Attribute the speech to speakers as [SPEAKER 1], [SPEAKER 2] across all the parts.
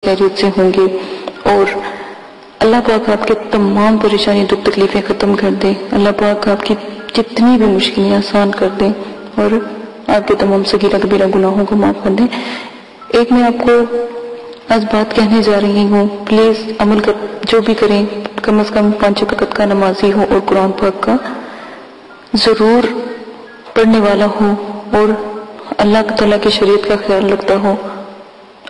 [SPEAKER 1] خیریت سے ہوں گے، اور اللہ پاک آپ کے تمام پریشانی دکھ تکلیفیں ختم کر دے، اللہ پاک آپ کی جتنی بھی مشکلیں آسان کر دیں اور آپ کے تمام صغیرہ کبیرہ گناہوں کو معاف کر دیں۔ ایک میں آپ کو آج بات کہنے جا رہی ہوں، پلیز عمل کر، جو بھی کریں کم از کم 5 وقت کا نمازی ہو اور قرآن پاک کا ضرور پڑھنے والا ہو اور اللہ تعالیٰ کی شریعت کا خیال رکھتا ہو،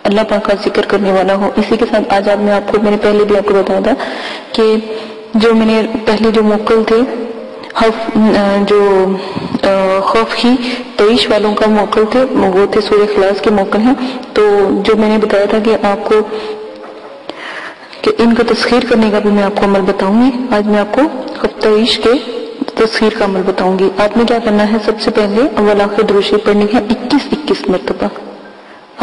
[SPEAKER 1] اللہ پاک کا ذکر کرنے والا ہو۔ اسی کے ساتھ آج میں نے پہلے بھی آپ کو بتایا تھا کہ جو میں نے پہلے جو موکل تھے جو خوف ہی 23 والوں کا موکل تھے، وہ تھے سورہ اخلاص کے موکل ہیں، تو جو میں نے بتایا تھا کہ آپ کو کہ ان کا تسخیر کرنے کا بھی میں آپ کو عمل بتاؤں گی۔ آج میں آپ کو خوف 23 کے تسخیر کا عمل بتاؤں گی۔ آپ نے کیا کرنا ہے، سب سے پہلے اول آخر دروشی پڑھنی ہے 21 مرتبہ،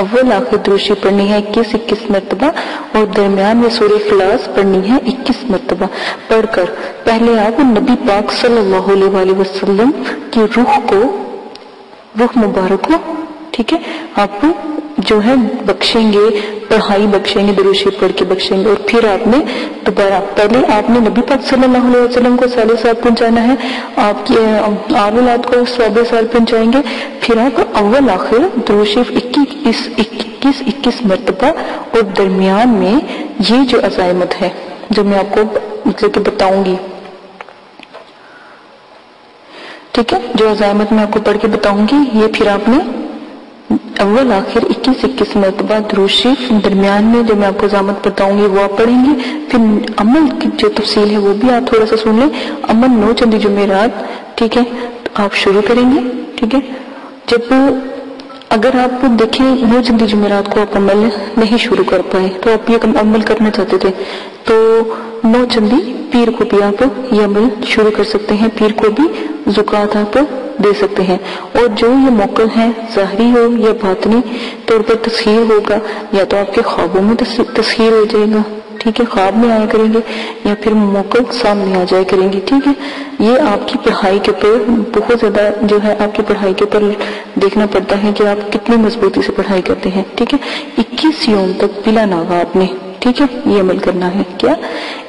[SPEAKER 1] اول آخر دروشی پڑھنی ہے 21 مرتبہ، اور درمیان میں سورہ اخلاص پڑھنی ہے 21 مرتبہ۔ پڑھ کر پہلے آپ نبی پاک صلی اللہ علیہ وسلم کی روح مبارک کو، ٹھیک ہے، آپ جو ہے بخشیں گے، پڑھائی بخشیں گے، دروشی پڑھ کے بخشیں گے، اور پھر آپ نے دوبارہ پہلے آپ نے نبی پاک صلی اللہ علیہ وسلم کو سال سال پہنچانا ہے، آپ کی آل اولاد کو 100 پہنچائیں گے، پھر آپ اول آخر دروشی 21 مرتبہ، اور درمیان میں یہ جو عزائمت ہے جو میں آپ کو مطلب کہ بتاؤں گی، ٹھیک ہے، جو عزائمت میں آپ کو پڑھ کے بتاؤں گی، یہ پھر آپ نے اول آخر 21 مرتبہ درود شریف، درمیان میں جو میں آپ کو عزائمت بتاؤں گی وہ آپ پڑھیں گے، پھر عمل کی جو تفصیل ہے وہ بھی آپ تھوڑا سا سن لیں۔ عمل 9 چندی جمعرات، ٹھیک ہے، تو آپ شروع کریں گے، ٹھیک ہے۔ جب اگر آپ دیکھیں 9 چندی جمعرات کو آپ عمل نہیں شروع کر پائے تو آپ یہ عمل کرنا چاہتے تھے، تو 9 چندی پیر کو بھی آپ یہ عمل شروع کر سکتے ہیں، پیر کو بھی زکوٰۃ آپ دے سکتے ہیں، اور جو یہ موقع ہے ظاہری ہو یا باطنی طور پر تسخیر ہوگا، یا تو آپ کے خوابوں میں تسخیر ہو جائے گا، ٹھیک ہے، خواب میں آیا کریں گے، یا پھر موقع سامنے آ جائے کریں گے، ٹھیک ہے۔ یہ آپ کی پڑھائی کے اوپر بہت زیادہ جو ہے آپ کی پڑھائی کے اوپر دیکھنا پڑتا ہے کہ آپ کتنی مضبوطی سے پڑھائی کرتے ہیں، ٹھیک ہے۔ 21 یوم تک بلا ناغہ آپ نے، ٹھیک ہے، یہ عمل کرنا ہے، کیا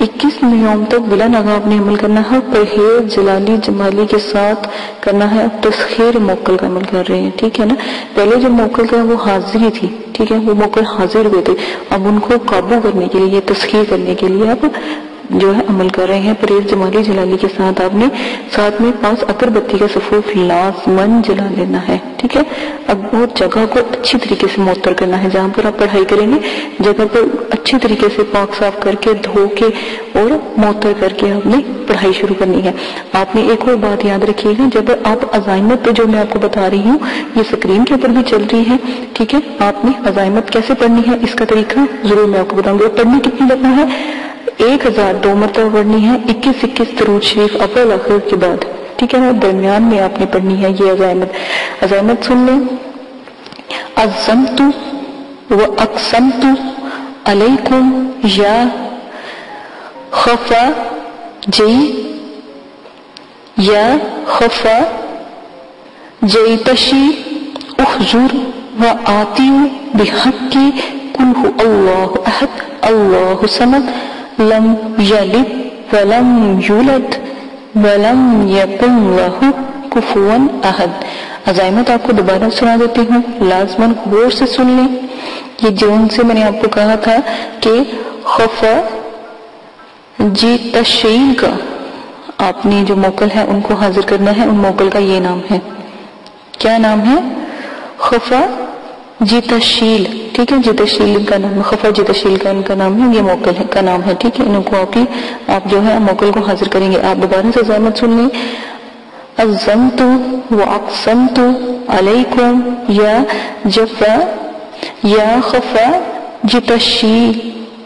[SPEAKER 1] 21 یوم تک بلا ناغہ آپ نے عمل کرنا ہے، پرہیز جلالی جمالی کے ساتھ کرنا ہے۔ اب تسخیر موکل کا عمل کر رہے ہیں، ٹھیک ہے نا۔ پہلے جو موکل تھا وہ حاضری تھی، ٹھیک ہے، وہ موکل حاضر ہوئے تھے، اب ان کو قابو کرنے کے لیے، تسخیر کرنے کے لیے اب جو ہے عمل کر رہے ہیں۔ پرہیز جمالی جلالی کے ساتھ آپ نے ساتھ میں 5 اگر بتی کا صفوف لازمن جلا لینا ہے، ٹھیک ہے۔ اب وہ جگہ کو اچھی طریقے سے معطر کرنا ہے، جہاں پر آپ پڑھائی کریں گے جگہ پر اچھی طریقے سے پاک صاف کر کے دھو کے اور معطر کر کے آپ نے پڑھائی شروع کرنی ہے۔ آپ نے ایک اور بات یاد رکھیے گا، جب آپ عزائمت پہ جو میں آپ کو بتا رہی ہوں یہ سکرین کے اوپر بھی چل رہی ہے، ٹھیک ہے، آپ نے عزائمت کیسے پڑھنی ہے اس کا طریقہ ضرور میں آپ کو بتاؤں گی۔ اور پڑھنی کتنی دفعہ ہے، 1002 مرتبہ پڑھنی ہے، 21 درود شریف اول آخر کے بعد، ٹھیک ہے نا۔ درمیان میں آپ نے پڑھنی ہے یہ عزائمت سن لیں۔ عزمت و اقسمت علیکم یا خفا جی یا خفا جیتشی احضر و آتی بحق قل هو اللہ احد اللہ صمد لم یلد ولم یولد ولم یکن لہ کفوا احد۔ عزائمت آپ کو دوبارہ سنا دیتی ہوں، لازماً غور سے سن لیں۔ یہ جون سے میں نے آپ کو کہا تھا کہ خفا جی تشعیل کا آپ نے جو موکل ہے ان کو حاضر کرنا ہے، ان موکل کا یہ نام ہے، کیا نام ہے، خفا جی تشعیل، ٹھیک ہے، جی تشعیل کا نام ہے، خفا جی تشعیل کا ان کا نام ہے، یہ موکل ہے کا نام ہے، ٹھیک ہے۔ ان کو آپ جو ہے موکل کو حاضر کریں گے۔ آپ دوبارہ سے عزائمت سن لیں۔ عزمت و اقسمت علیکم یا جفا یا خفا جتشی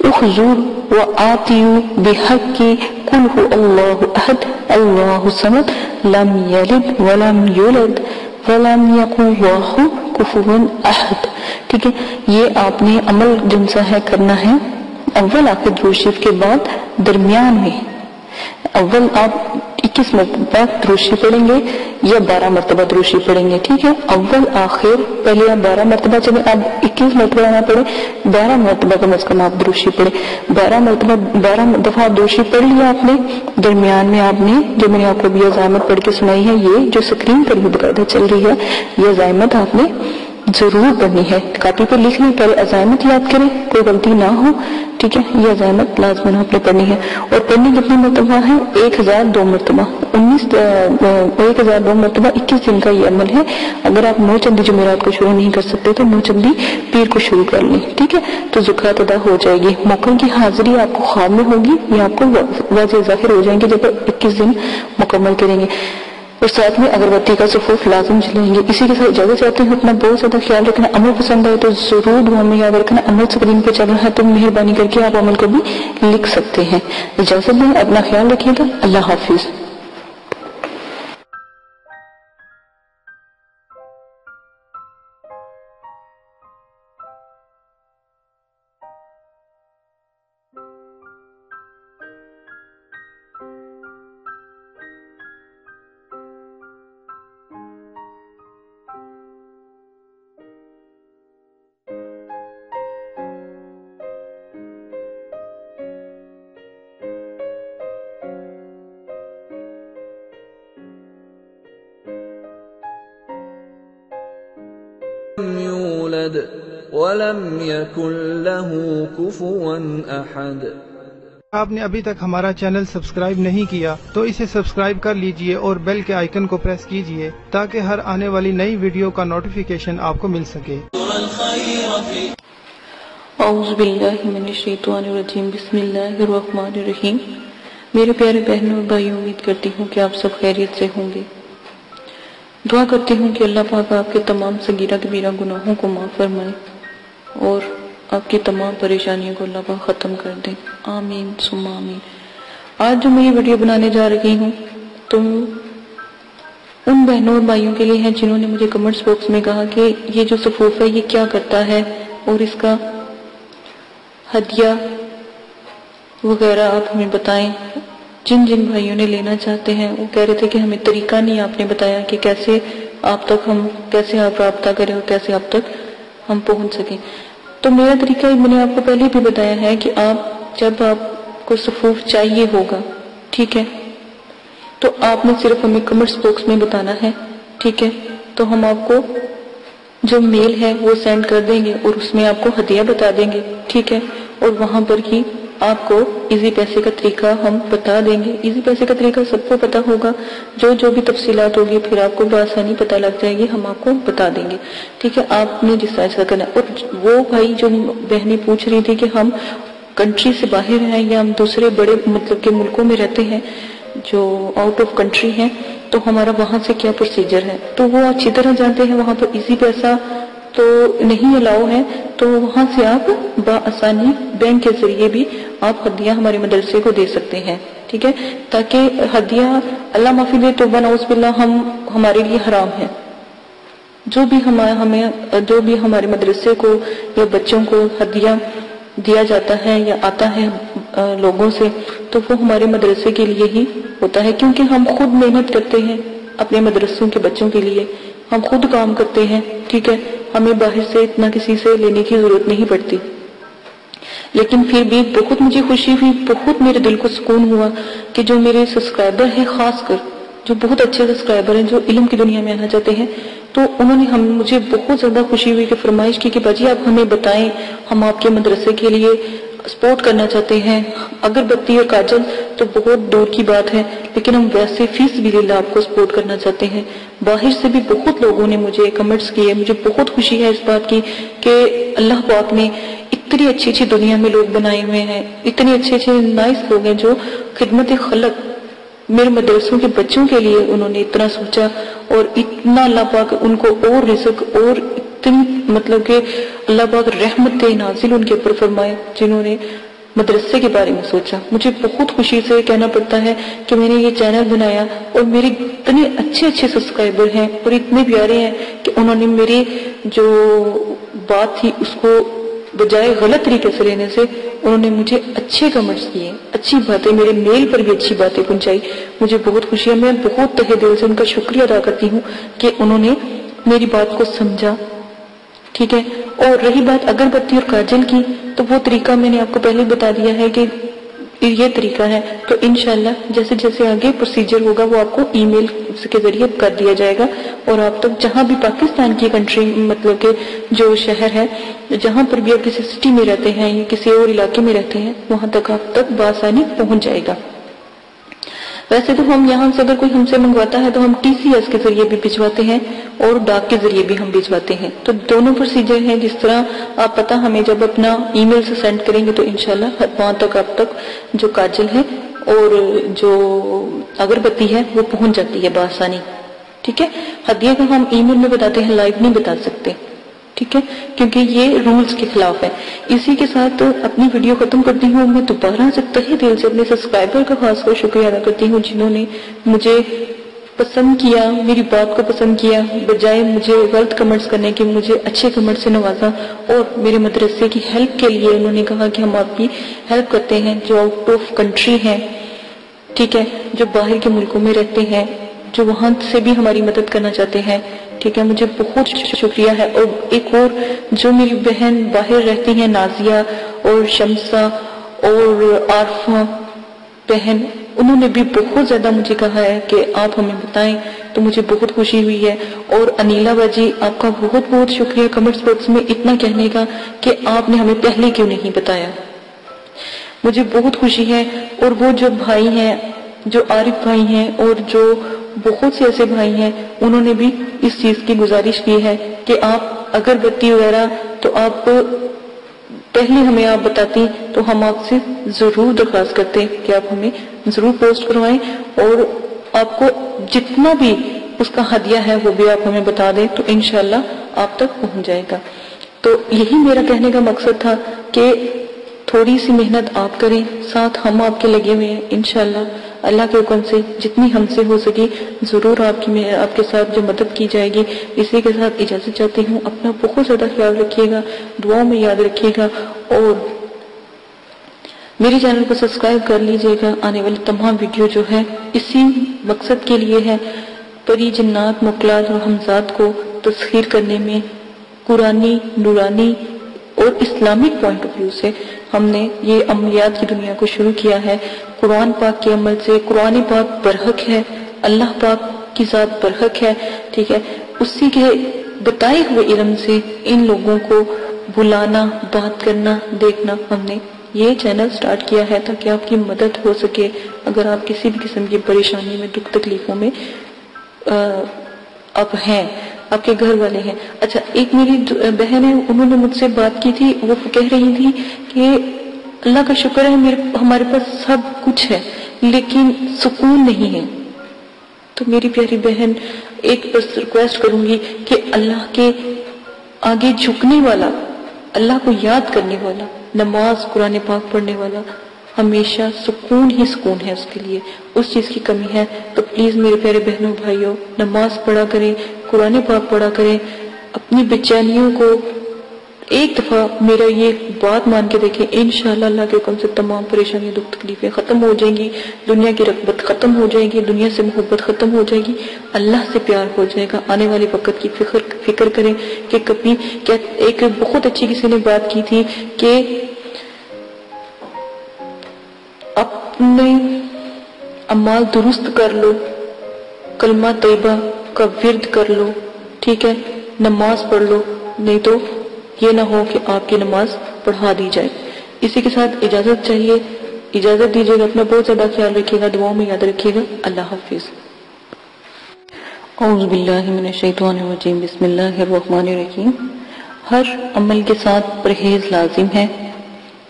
[SPEAKER 1] اخذر و آتیو بحق قل هو اللہ احد اللہ صمد لم یلد ولم یولد ولم یکن لہ کفوا احد، ٹھیک ہے۔ یہ آپ نے عمل جن سا ہے کرنا ہے اول آخر درود شریف کے بعد درمیان میں، اول آپ 21 مرتبہ دروشی پڑھیں گے یا 12 مرتبہ دروشی پڑھیں گے، ٹھیک ہے؟ اول آخر پہلے آپ 12 مرتبہ چلیں، آپ 21 مرتبہ نہ پڑھیں، 12 مرتبہ کم از کم آپ دروشی پڑھیں۔ 12 دفعہ دروشی پڑھ لیا آپ نے، درمیان میں آپ نے جو میں نے آپ کو ابھی عزائمت پڑھ کے سنائی ہے، یہ جو اسکرین پر بھی باقاعدہ چل رہی ہے، یہ عزائمت آپ نے ضرور پڑھنی ہے، کاپی پر لکھ لیں، پہلے عزائمت یاد کریں، کوئی غلطی نہ ہو، ٹھیک ہے؟ یہ عزائمت لازماً آپ نے پڑھنی ہے، اور پڑھنی کتنی مرتبہ ہے؟ 1002 مرتبہ، 1002 مرتبہ 21 دن کا یہ عمل ہے۔ اگر آپ 9 چندی جمعرات کو شروع نہیں کر سکتے تو 9 چندی پیر کو شروع کر لیں، ٹھیک ہے؟ تو زکوٰۃ ادا ہو جائے گی۔ موقع کی حاضری آپ کو خواب میں ہوگی یا آپ کو واضح ظاہر ہو جائیں گے جب 21 دن مکمل کریں گے، اور ساتھ میں اگربتی کا صفوف لازم جلائیں گے۔ اسی کے ساتھ اجازت چاہتے ہیں، اپنا بہت زیادہ خیال رکھنا، عمل پسند آئے تو ضرور دعا میں یاد رکھنا۔ عمل اسکرین پہ چل رہا ہے تو مہربانی کر کے آپ عمل کو بھی لکھ سکتے ہیں۔ اجازت دیں، اپنا خیال رکھیے گا، اللہ حافظ۔
[SPEAKER 2] لم يولد ولم يكن له كفوا احد۔
[SPEAKER 3] آپ نے ابھی تک ہمارا چینل سبسکرائب نہیں کیا تو اسے سبسکرائب کر لیجئے اور بیل کے آئیکن کو پریس کیجئے تاکہ ہر آنے والی نئی ویڈیو کا نوٹیفیکیشن آپ کو مل سکے۔
[SPEAKER 1] اعوذ باللہ من الشیطان الرجیم، بسم اللہ الرحمن الرحیم۔ میرے پیارے بہنوں اور بھائیوں، امید کرتی ہوں کہ آپ سب خیریت سے ہوں گے۔ دعا کرتی ہوں کہ اللہ پاک آپ کے تمام صغیرہ کبیرہ گناہوں کو معاف فرمائے اور آپ کی تمام پریشانیوں کو اللہ پاک ختم کر دیں، آمین ثم آمین۔ آج جو میں یہ ویڈیو بنانے جا رہی ہوں تو ان بہنوں اور بھائیوں کے لیے ہے جنہوں نے مجھے کمنٹس باکس میں کہا کہ یہ جو صفوف ہے یہ کیا کرتا ہے اور اس کا ہدیہ وغیرہ آپ ہمیں بتائیں۔ جن بھائیوں نے لینا چاہتے ہیں وہ کہہ رہے تھے کہ ہمیں طریقہ نہیں آپ نے بتایا کہ کیسے آپ رابطہ کریں اور کیسے آپ تک ہم پہنچ سکیں۔ تو میرا طریقہ میں نے آپ کو پہلے بھی بتایا ہے کہ جب آپ کو صفوف چاہیے ہوگا، ٹھیک ہے، تو آپ نے صرف ہمیں کمنٹس باکس میں بتانا ہے، ٹھیک ہے؟ تو ہم آپ کو جو میل ہے وہ سینڈ کر دیں گے اور اس میں آپ کو ہدیہ بتا دیں گے، ٹھیک ہے؟ اور وہاں پر ہی آپ کو ایزی پیسے کا طریقہ ہم بتا دیں گے۔ ایزی پیسے کا طریقہ سب کو پتا ہوگا، جو بھی تفصیلات ہوگی پھر آپ کو بآسانی پتہ لگ جائے گی، ہم آپ کو بتا دیں گے، ٹھیک ہے؟ آپ نے جس طرح سے کرنا ہے۔ اور وہ بھائی جو بہنیں پوچھ رہی تھی کہ ہم کنٹری سے باہر ہیں یا ہم دوسرے بڑے مطلب کہ ملکوں میں رہتے ہیں جو آؤٹ آف کنٹری ہیں، تو ہمارا وہاں سے کیا پروسیجر ہے، تو وہ اچھی طرح جانتے ہیں۔ وہاں پر ایزی پیسہ تو نہیں الاؤ ہے، تو وہاں سے آپ بآسانی بینک کے ذریعے بھی آپ ہدیہ ہمارے مدرسے کو دے سکتے ہیں، ٹھیک ہے؟ تاکہ ہدیہ اللہ معافی دے توبہ نعوذ باللہ ہمارے لیے حرام ہے۔ جو بھی ہمارے مدرسے کو یا بچوں کو ہدیہ دیا جاتا ہے یا آتا ہے لوگوں سے، تو وہ ہمارے مدرسے کے لیے ہی ہوتا ہے، کیونکہ ہم خود محنت کرتے ہیں اپنے مدرسوں کے بچوں کے لیے، ہم خود کام کرتے ہیں، ٹھیک ہے؟ ہمیں باہر سے اتنا کسی سے لینے کی ضرورت نہیں پڑتی۔ لیکن پھر بھی بہت مجھے خوشی ہوئی، بہت میرے دل کو سکون ہوا کہ جو میرے سبسکرائبر ہیں، خاص کر جو بہت اچھے سبسکرائبر ہیں جو علم کی دنیا میں آنا چاہتے ہیں، تو انہوں نے مجھے بہت زیادہ خوشی ہوئی کہ فرمائش کی کہ باجی آپ ہمیں بتائیں، ہم آپ کے مدرسے کے لیے سپورٹ کرنا چاہتے ہیں۔ اگربتی اور کاجل تو بہت دور کی بات ہے، لیکن ہم ویسے فی سبیل اللہ آپ کو سپورٹ کرنا چاہتے ہیں۔ باہر سے بھی بہت لوگوں نے مجھے کمنٹس کیے، مجھے بہت خوشی ہے اس بات کی کہ اللہ پاک نے اتنی اچھی دنیا میں لوگ بنائے ہوئے ہیں، اتنے اچھے نائس لوگ ہیں جو خدمت خلق میرے مدرسوں کے بچوں کے لیے انہوں نے اتنا سوچا، اور اتنا اللہ پاک ان کو اور رزق اور اتنی مطلب کہ اللہ پاک رحمت نازل ان کے اوپر فرمائے جنہوں نے مدرسے کے بارے میں سوچا۔ مجھے بہت خوشی سے کہنا پڑتا ہے کہ میں نے یہ چینل بنایا اور میرے اتنے اچھے سبسکرائبر ہیں اور اتنے پیارے ہیں کہ انہوں نے میری جو بات تھی اس کو بجائے غلط طریقے سے لینے سے انہوں نے مجھے اچھے کمنٹس کیے، اچھی باتیں، میرے میل پر بھی اچھی باتیں پہنچائی. مجھے بہت خوشی ہے، میں بہت تہہ دل سے ان کا شکریہ ادا کرتی ہوں کہ انہوں نے میری بات کو سمجھا. ٹھیک ہے. اور رہی بات اگربتی اور کاجل کی، تو وہ طریقہ میں نے آپ کو پہلے بتا دیا ہے کہ یہ طریقہ ہے. تو انشاءاللہ جیسے جیسے آگے پروسیجر ہوگا وہ آپ کو ای میل کے ذریعے کر دیا جائے گا، اور آپ تک جہاں بھی پاکستان کی کنٹری مطلب کہ جو شہر ہے، جہاں پر بھی آپ کسی سٹی میں رہتے ہیں یا کسی اور علاقے میں رہتے ہیں، وہاں تک آپ تک بآسانی پہنچ جائے گا. ویسے تو ہم یہاں سے اگر کوئی ہم سے منگواتا ہے تو ہم ٹی سی ایس کے ذریعے بھی بھجواتے ہیں اور ڈاک کے ذریعے بھی ہم بھجواتے ہیں. تو دونوں پروسیجر ہیں. جس طرح آپ پتہ ہمیں جب اپنا ای میل سے سینڈ کریں گے تو انشاءاللہ وہاں تک آپ تک جو کاجل ہے اور جو اگربتی ہے وہ پہنچ جاتی ہے بآسانی. ٹھیک ہے. ہدیہ کو ہم ای میل میں بتاتے ہیں، لائیو نہیں بتا سکتے. ٹھیک ہے، کیونکہ یہ رولز کے خلاف ہے. اسی کے ساتھ اپنی ویڈیو ختم کرتی ہوں. میں دوبارہ سے تہہ دل سے اپنے سبسکرائبر کا خاص کر شکریہ ادا کرتی ہوں جنہوں نے مجھے پسند کیا، میری بات کو پسند کیا، بجائے مجھے غلط کمنٹس کرنے کے مجھے اچھے کمنٹ سے نوازا، اور میرے مدرسے کی ہیلپ کے لیے انہوں نے کہا کہ ہم آپ کی ہیلپ کرتے ہیں جو آؤٹ آف کنٹری ہیں. ٹھیک ہے، جو باہر کے ملکوں میں رہتے ہیں، جو وہاں سے بھی ہماری مدد کرنا چاہتے ہیں. ٹھیک ہے، مجھے بہت شکریہ ہے. اور ایک اور جو میری بہن باہر رہتی ہیں، نازیہ اور شمسہ اور عارفہ بہن، انہوں نے بھی بہت زیادہ مجھے کہا ہے کہ آپ ہمیں بتائیں، تو مجھے بہت خوشی ہوئی ہے. اور انیلا باجی، آپ کا بہت بہت شکریہ کمنٹس باکس میں اتنا کہنے کا کہ آپ نے ہمیں پہلے کیوں نہیں بتایا. مجھے بہت خوشی ہے. اور وہ جو بھائی ہیں، جو عارف بھائی ہیں اور جو بہت سے ایسے بھائی ہیں، انہوں نے بھی اس چیز کی گزارش کی ہے کہ آپ اگربتی وغیرہ تو آپ پہلے ہمیں آپ بتاتی تو ہم آپ سے ضرور درخواست کرتے کہ آپ ہمیں ضرور پوسٹ کروائیں، اور آپ کو جتنا بھی اس کا ہدیہ ہے وہ بھی آپ ہمیں بتا دیں تو انشاءاللہ آپ تک پہنچ جائے گا. تو یہی میرا کہنے کا مقصد تھا کہ تھوڑی سی محنت آپ کریں، ساتھ ہم آپ کے لگے ہوئے ہیں. انشاءاللہ اللہ کے حکم سے جتنی ہم سے ہو سکی ضرور آپ کے ساتھ جو مدد کی جائے گی. اسی کے ساتھ اجازت چاہتی ہوں. اپنا بہت زیادہ خیال رکھیے گا، دعاؤں میں یاد رکھیے گا، اور میرے چینل کو سبسکرائب کر لیجئے گا. آنے والی تمام ویڈیو جو ہے اسی مقصد کے لیے ہے، پری جنات مخلوقات اور ہمزاد کو تسخیر کرنے میں قرآنی، نورانی اور اسلامک پوائنٹ آف ویو سے ہم نے یہ عملیات کی دنیا کو شروع کیا ہے. قرآن پاک کے عمل سے قرآن پاک برحق ہے، اللہ پاک کی ذات برحق ہے. ٹھیک ہے، اسی کے بتائے ہوئے علم سے ان لوگوں کو بلانا، بات کرنا، دیکھنا، ہم نے یہ چینل سٹارٹ کیا ہے تاکہ آپ کی مدد ہو سکے. اگر آپ کسی بھی قسم کی پریشانی میں، دکھ تکلیفوں میں آپ ہیں، آپ کے گھر والے ہیں. اچھا، ایک میری بہن ہے، انہوں نے مجھ سے بات کی تھی. وہ کہہ رہی تھی کہ اللہ کا شکر ہے ہمارے پاس سب کچھ ہے لیکن سکون نہیں ہے. تو میری پیاری بہن، ایک بس ریکویسٹ کروں گی کہ اللہ کے آگے جھکنے والا، اللہ کو یاد کرنے والا، نماز قرآن پاک پڑھنے والا ہمیشہ سکون ہی سکون ہے. اس کے لیے اس چیز کی کمی ہے. تو پلیز میرے پیارے بہنوں بھائیوں، نماز پڑھا کریں، قرآن پاک پڑھا کریں. اپنی بے چینیوں کو ایک دفعہ میرا یہ بات مان کے دیکھیں، انشاءاللہ اللہ کے حکم سے تمام پریشانیاں، دکھ تکلیفیں ختم ہو جائیں گی. دنیا کی رغبت ختم ہو جائے گی، دنیا سے محبت ختم ہو جائے گی، اللہ سے پیار ہو جائے گا. آنے والے وقت کی فکر کریں کہ کبھی کیا. ایک بہت اچھی کسی نے بات کی تھی کہ اپنے اعمال درست کر لو، کلمہ طیبہ کا ورد کر لو، ٹھیک ہے، نماز پڑھ لو، نہیں تو یہ نہ ہو کہ آپ کی نماز پڑھا دی جائے. اسی کے ساتھ اجازت چاہیے، اجازت دیجیے گا. اپنا بہت زیادہ خیال رکھیے گا، دعاؤں میں یاد رکھیے گا. اللہ حافظ. اعوذ باللہ من الشیطان الرجیم. بسم اللہ الرحمن الرحیم. ہر عمل کے ساتھ پرہیز لازم ہے.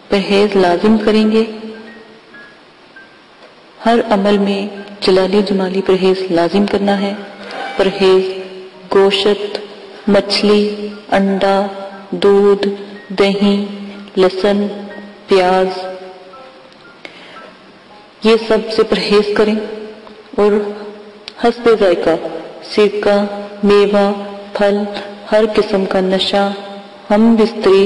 [SPEAKER 1] پرہیز لازم کریں گے. ہر عمل میں جلالی جمالی پرہیز لازم کرنا ہے. پرہیز گوشت، مچھلی، انڈا، دودھ، دہی، لہسن، پیاز، یہ سب سے پرہیز کریں. اور حسب ذائقہ سرکہ، میوہ، پھل، ہر قسم کا نشہ، ہم بستری،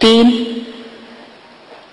[SPEAKER 1] 3,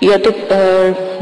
[SPEAKER 1] یا تو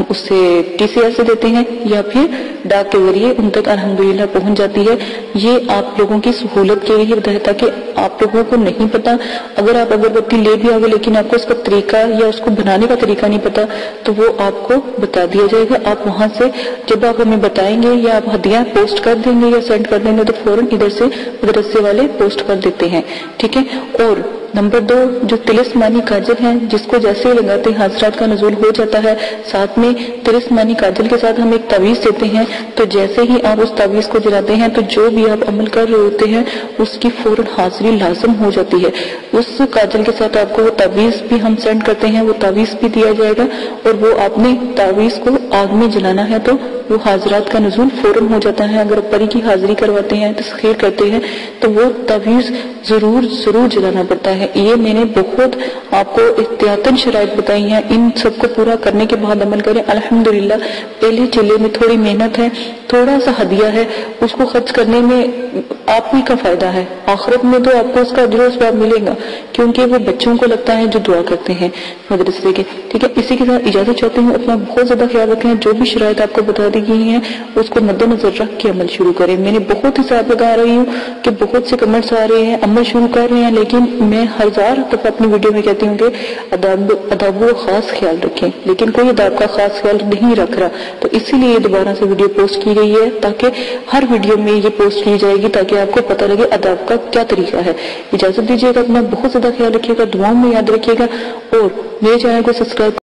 [SPEAKER 1] اس سے TCR سے دیتے ہیں یا پھر ڈاک کے ذریعے ان تک الحمدللہ پہنچ جاتی ہے۔ یہ آپ لوگوں کی سہولت کے لیے بتایا تاکہ آپ لوگوں کو نہیں پتا، اگر آپ اگربتی لے بھی آگے لیکن آپ کو اس کا طریقہ یا اس کو بنانے کا طریقہ نہیں پتا تو وہ آپ کو بتا دیا جائے گا۔ آپ وہاں سے جب آپ ہمیں بتائیں گے یا آپ ہدیہ پوسٹ کر دیں گے یا سینڈ کر دیں گے تو فوراً ادھر سے مدرسے والے پوسٹ کر دیتے ہیں، ٹھیک ہے۔ اور نمبر 2 جو تلسمانی کاجل ہیں جس کو جیسے لگاتے ہیں حضرات کا نزول ہو جاتا ہے، ساتھ میں تلسمانی کاجل کے ساتھ ہم ایک تعویذ دیتے ہیں، تو جیسے ہی آپ اس تعویذ کو جلاتے ہیں تو جو بھی آپ عمل کر رہے ہوتے ہیں اس کی فوراً حاضری لازم ہو جاتی ہے۔ اس کاجل کے ساتھ آپ کو وہ تعویذ بھی ہم سینڈ کرتے ہیں، وہ تعویذ بھی دیا جائے گا، اور وہ آپ نے تعویذ کو آگ میں جلانا ہے تو وہ حاضرات کا نزول فوراً ہو جاتا ہے۔ اگر پری کی حاضری کرواتے ہیں، تسخیر کرتے ہیں تو وہ تعویذ ضرور جلانا پڑتا ہے۔ یہ میں نے بہت آپ کو احتیاطاً شرائط بتائی ہیں، ان سب کو پورا کرنے کے بعد عمل کریں۔ الحمدللہ پہلے چلے میں تھوڑی محنت ہے، تھوڑا سا ہدیہ ہے، اس کو خرچ کرنے میں آپ ہی کا فائدہ ہے، آخرت میں تو آپ کو اس کا اجر و ثواب ملے گا کیونکہ وہ بچوں کو لگتا ہے جو دعا کرتے ہیں مدرسے کے، ٹھیک ہے۔ اسی کے ساتھ اجازت چاہتے ہیں، اپنا بہت زیادہ خیال رکھیں، جو بھی شرائط آپ کو بتا دی گئی ہیں اس کو مد نظر رکھ کے عمل شروع کریں۔ میں نے بہت حساب لگا رہی ہوں کہ بہت سے کمنٹس آ رہے ہیں، عمل شروع کر رہے ہیں، لیکن میں 1000 دفعہ اپنی ویڈیو میں کہتی ہوں کہ اداب و خاص خیال رکھیں، لیکن کوئی اداب کا خاص خیال نہیں رکھ رہا، تو اسی لیے دوبارہ سے ویڈیو پوسٹ کی گئی ہے تاکہ ہر ویڈیو میں یہ پوسٹ کی جائے گی تاکہ آپ کو پتہ لگے اداب کا کیا طریقہ ہے۔ اجازت دیجیے گا، اپنا بہت زیادہ خیال رکھیے گا، دعاؤں میں یاد رکھیے گا، اور میرے چینل کو سبسکرائب